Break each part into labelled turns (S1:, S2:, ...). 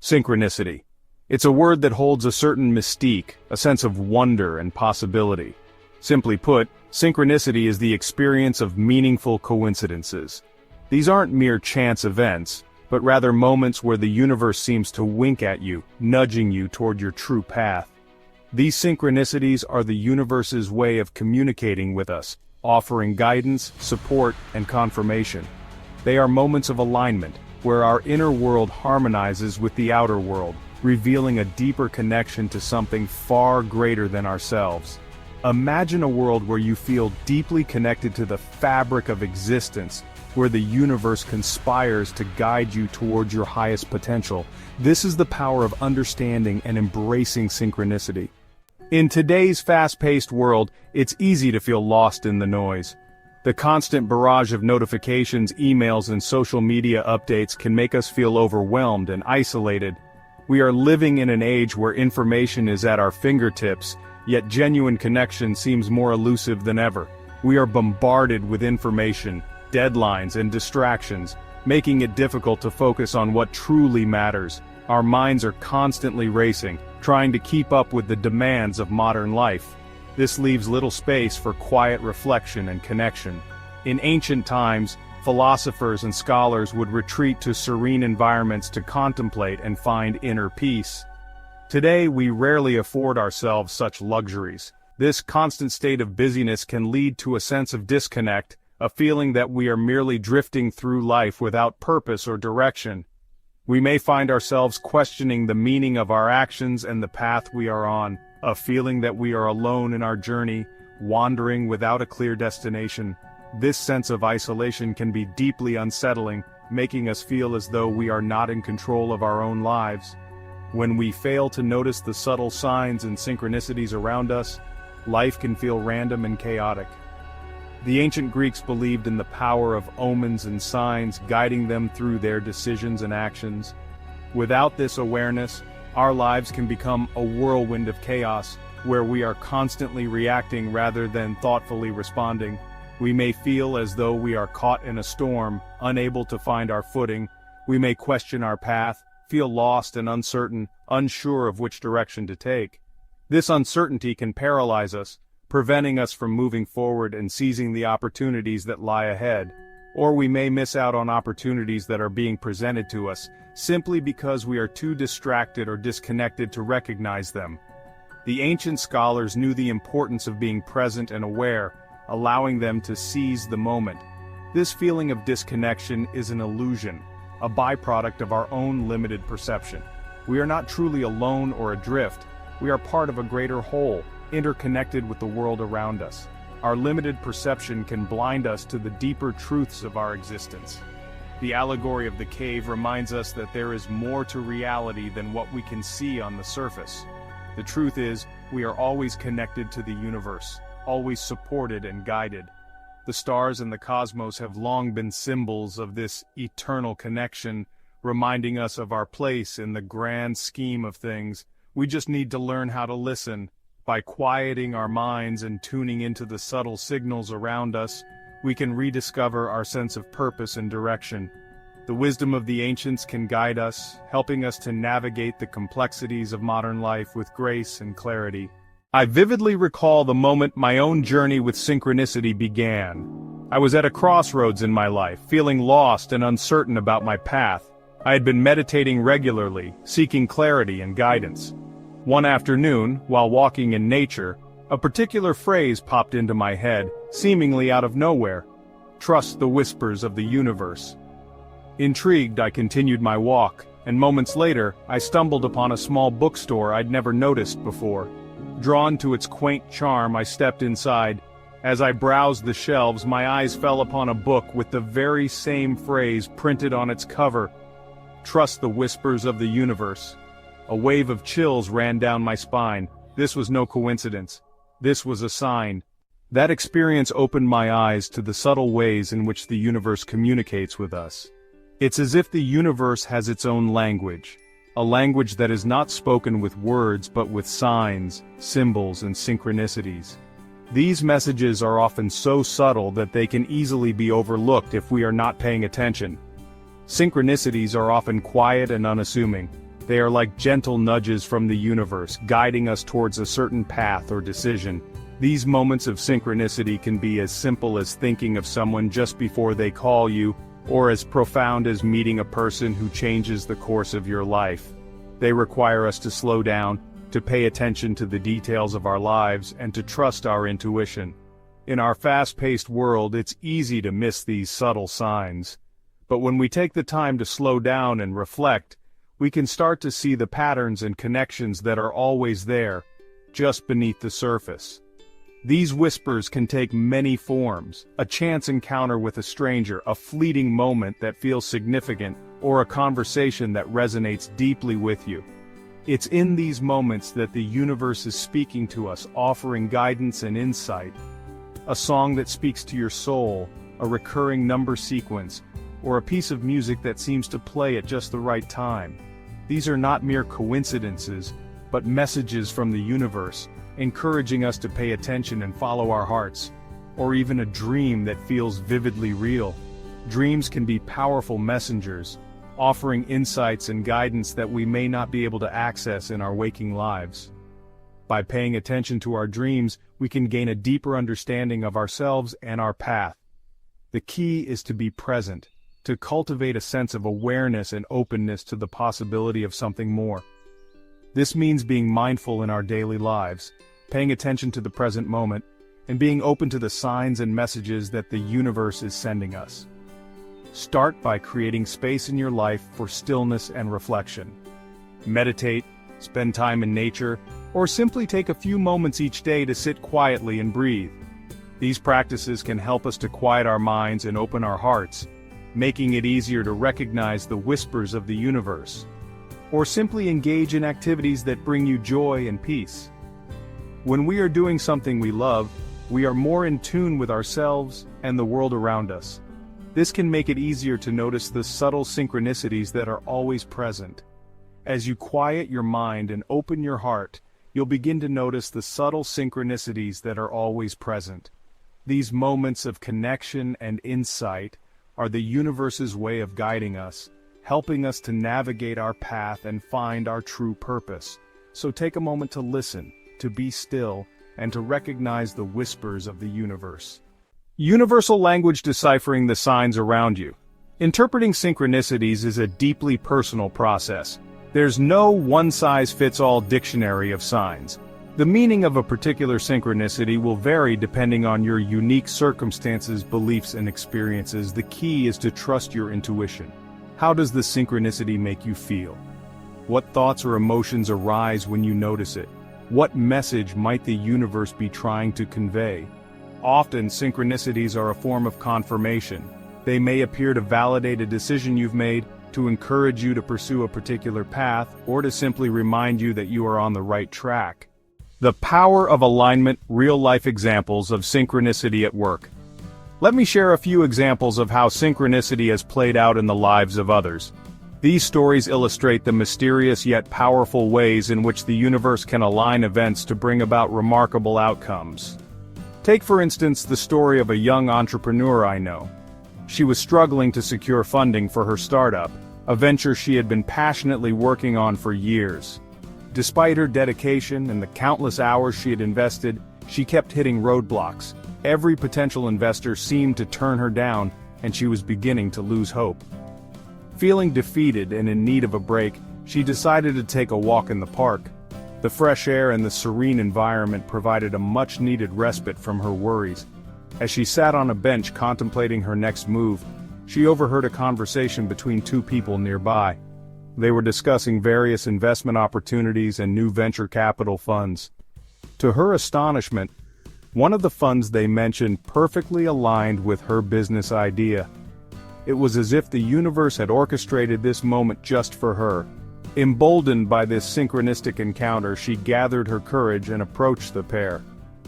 S1: Synchronicity. It's a word that holds a certain mystique, a sense of wonder and possibility. Simply put, synchronicity is the experience of meaningful coincidences. These aren't mere chance events, but rather moments where the universe seems to wink at you, nudging you toward your true path. These synchronicities are the universe's way of communicating with us, offering guidance, support, and confirmation. They are moments of alignment, where our inner world harmonizes with the outer world, revealing a deeper connection to something far greater than ourselves. Imagine a world where you feel deeply connected to the fabric of existence, where the universe conspires to guide you towards your highest potential. This is the power of understanding and embracing synchronicity. In today's fast-paced world, it's easy to feel lost in the noise. The constant barrage of notifications, emails, and social media updates can make us feel overwhelmed and isolated. We are living in an age where information is at our fingertips, yet genuine connection seems more elusive than ever. We are bombarded with information, deadlines, and distractions, making it difficult to focus on what truly matters. Our minds are constantly racing, trying to keep up with the demands of modern life. This leaves little space for quiet reflection and connection. In ancient times, philosophers and scholars would retreat to serene environments to contemplate and find inner peace. Today, we rarely afford ourselves such luxuries. This constant state of busyness can lead to a sense of disconnect, a feeling that we are merely drifting through life without purpose or direction. We may find ourselves questioning the meaning of our actions and the path we are on, a feeling that we are alone in our journey, wandering without a clear destination. This sense of isolation can be deeply unsettling, making us feel as though we are not in control of our own lives. When we fail to notice the subtle signs and synchronicities around us, life can feel random and chaotic. The ancient Greeks believed in the power of omens and signs guiding them through their decisions and actions. Without this awareness, our lives can become a whirlwind of chaos, where we are constantly reacting rather than thoughtfully responding. We may feel as though we are caught in a storm, unable to find our footing. We may question our path, feel lost and uncertain, unsure of which direction to take. This uncertainty can paralyze us, preventing us from moving forward and seizing the opportunities that lie ahead. Or we may miss out on opportunities that are being presented to us, simply because we are too distracted or disconnected to recognize them. The ancient scholars knew the importance of being present and aware, allowing them to seize the moment. This feeling of disconnection is an illusion, a byproduct of our own limited perception. We are not truly alone or adrift. We are part of a greater whole, interconnected with the world around us. Our limited perception can blind us to the deeper truths of our existence. The allegory of the cave reminds us that there is more to reality than what we can see on the surface. The truth is, we are always connected to the universe, always supported and guided. The stars and the cosmos have long been symbols of this eternal connection, reminding us of our place in the grand scheme of things. We just need to learn how to listen. By quieting our minds and tuning into the subtle signals around us, we can rediscover our sense of purpose and direction. The wisdom of the ancients can guide us, helping us to navigate the complexities of modern life with grace and clarity. I vividly recall the moment my own journey with synchronicity began. I was at a crossroads in my life, feeling lost and uncertain about my path. I had been meditating regularly, seeking clarity and guidance. One afternoon, while walking in nature, a particular phrase popped into my head, seemingly out of nowhere. Trust the whispers of the universe. Intrigued, I continued my walk, and moments later, I stumbled upon a small bookstore I'd never noticed before. Drawn to its quaint charm, I stepped inside. As I browsed the shelves, my eyes fell upon a book with the very same phrase printed on its cover. Trust the whispers of the universe. A wave of chills ran down my spine. This was no coincidence. This was a sign. That experience opened my eyes to the subtle ways in which the universe communicates with us. It's as if the universe has its own language, a language that is not spoken with words but with signs, symbols, and synchronicities. These messages are often so subtle that they can easily be overlooked if we are not paying attention. Synchronicities are often quiet and unassuming. They are like gentle nudges from the universe, guiding us towards a certain path or decision. These moments of synchronicity can be as simple as thinking of someone just before they call you, or as profound as meeting a person who changes the course of your life. They require us to slow down, to pay attention to the details of our lives, and to trust our intuition. In our fast-paced world, it's easy to miss these subtle signs. But when we take the time to slow down and reflect, we can start to see the patterns and connections that are always there, just beneath the surface. These whispers can take many forms: a chance encounter with a stranger, a fleeting moment that feels significant, or a conversation that resonates deeply with you. It's in these moments that the universe is speaking to us, offering guidance and insight. A song that speaks to your soul, a recurring number sequence, or a piece of music that seems to play at just the right time. These are not mere coincidences, but messages from the universe, encouraging us to pay attention and follow our hearts. Or even a dream that feels vividly real. Dreams can be powerful messengers, offering insights and guidance that we may not be able to access in our waking lives. By paying attention to our dreams, we can gain a deeper understanding of ourselves and our path. The key is to be present, to cultivate a sense of awareness and openness to the possibility of something more. This means being mindful in our daily lives, paying attention to the present moment, and being open to the signs and messages that the universe is sending us. Start by creating space in your life for stillness and reflection. Meditate, spend time in nature, or simply take a few moments each day to sit quietly and breathe. These practices can help us to quiet our minds and open our hearts, making it easier to recognize the whispers of the universe. Or simply engage in activities that bring you joy and peace. When we are doing something we love, we are more in tune with ourselves and the world around us. This can make it easier to notice the subtle synchronicities that are always present. As you quiet your mind and open your heart, you'll begin to notice the subtle synchronicities that are always present. These moments of connection and insight are the universe's way of guiding us, helping us to navigate our path and find our true purpose. So take a moment to listen, to be still, and to recognize the whispers of the universe. Universal language deciphering the signs around you. Interpreting synchronicities is a deeply personal process. There's no one-size-fits-all dictionary of signs. The meaning of a particular synchronicity will vary depending on your unique circumstances, beliefs, and experiences. The key is to trust your intuition. How does the synchronicity make you feel? What thoughts or emotions arise when you notice it? What message might the universe be trying to convey? Often, synchronicities are a form of confirmation. They may appear to validate a decision you've made, to encourage you to pursue a particular path, or to simply remind you that you are on the right track. The power of alignment. Real-life examples of synchronicity at work. Let me share a few examples of how synchronicity has played out in the lives of others. These stories illustrate the mysterious yet powerful ways in which the universe can align events to bring about remarkable outcomes. Take for instance the story of a young entrepreneur I know. She was struggling to secure funding for her startup, a venture she had been passionately working on for years. Despite her dedication and the countless hours she had invested, she kept hitting roadblocks. Every potential investor seemed to turn her down, and she was beginning to lose hope. Feeling defeated and in need of a break, she decided to take a walk in the park. The fresh air and the serene environment provided a much-needed respite from her worries. As she sat on a bench contemplating her next move, she overheard a conversation between two people nearby. They were discussing various investment opportunities and new venture capital funds. To her astonishment, one of the funds they mentioned perfectly aligned with her business idea. It was as if the universe had orchestrated this moment just for her. Emboldened by this synchronistic encounter, she gathered her courage and approached the pair.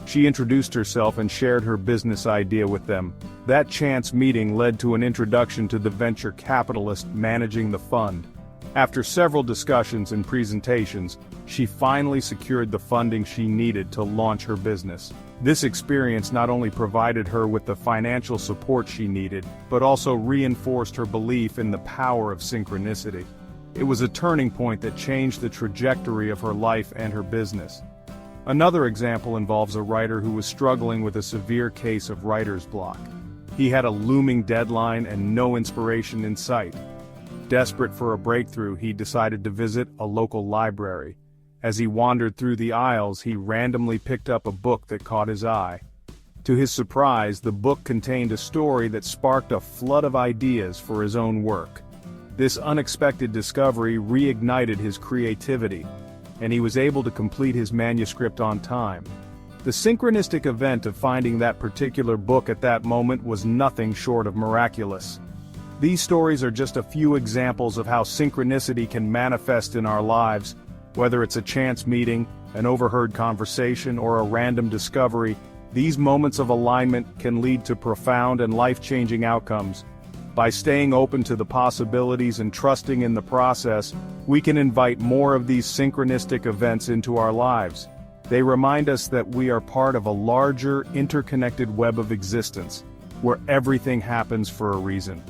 S1: She introduced herself and shared her business idea with them. That chance meeting led to an introduction to the venture capitalist managing the fund. After several discussions and presentations, she finally secured the funding she needed to launch her business. This experience not only provided her with the financial support she needed, but also reinforced her belief in the power of synchronicity. It was a turning point that changed the trajectory of her life and her business. Another example involves a writer who was struggling with a severe case of writer's block. He had a looming deadline and no inspiration in sight. Desperate for a breakthrough, he decided to visit a local library. As he wandered through the aisles, he randomly picked up a book that caught his eye. To his surprise, the book contained a story that sparked a flood of ideas for his own work. This unexpected discovery reignited his creativity, and he was able to complete his manuscript on time. The synchronistic event of finding that particular book at that moment was nothing short of miraculous. These stories are just a few examples of how synchronicity can manifest in our lives. Whether it's a chance meeting, an overheard conversation, or a random discovery, these moments of alignment can lead to profound and life-changing outcomes. By staying open to the possibilities and trusting in the process, we can invite more of these synchronistic events into our lives. They remind us that we are part of a larger, interconnected web of existence, where everything happens for a reason.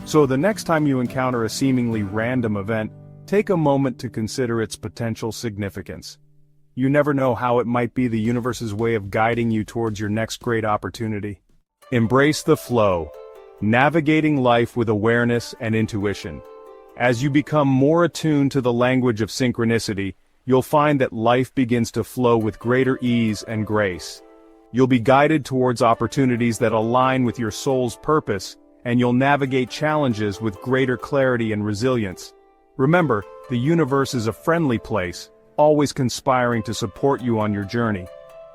S1: So the next time you encounter a seemingly random event, take a moment to consider its potential significance. You never know how it might be the universe's way of guiding you towards your next great opportunity. Embrace the flow, navigating life with awareness and intuition. As you become more attuned to the language of synchronicity, you'll find that life begins to flow with greater ease and grace. You'll be guided towards opportunities that align with your soul's purpose, and you'll navigate challenges with greater clarity and resilience. Remember, the universe is a friendly place, always conspiring to support you on your journey.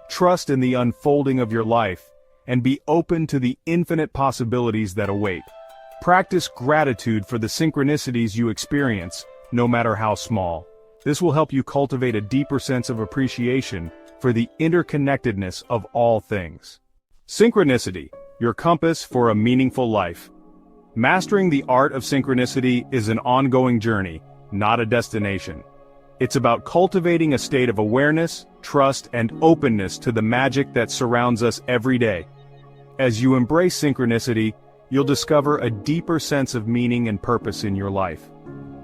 S1: Trust in the unfolding of your life, and be open to the infinite possibilities that await. Practice gratitude for the synchronicities you experience, no matter how small. This will help you cultivate a deeper sense of appreciation for the interconnectedness of all things. Synchronicity, your compass for a meaningful life. Mastering the art of synchronicity is an ongoing journey, not a destination. It's about cultivating a state of awareness, trust, and openness to the magic that surrounds us every day. As you embrace synchronicity, you'll discover a deeper sense of meaning and purpose in your life.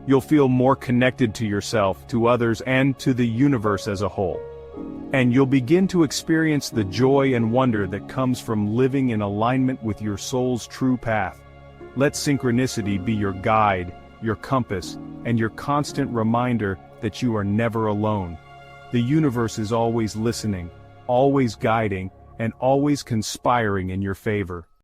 S1: You'll feel more connected to yourself, to others, and to the universe as a whole. And you'll begin to experience the joy and wonder that comes from living in alignment with your soul's true path. Let synchronicity be your guide, your compass, and your constant reminder that you are never alone. The universe is always listening, always guiding, and always conspiring in your favor.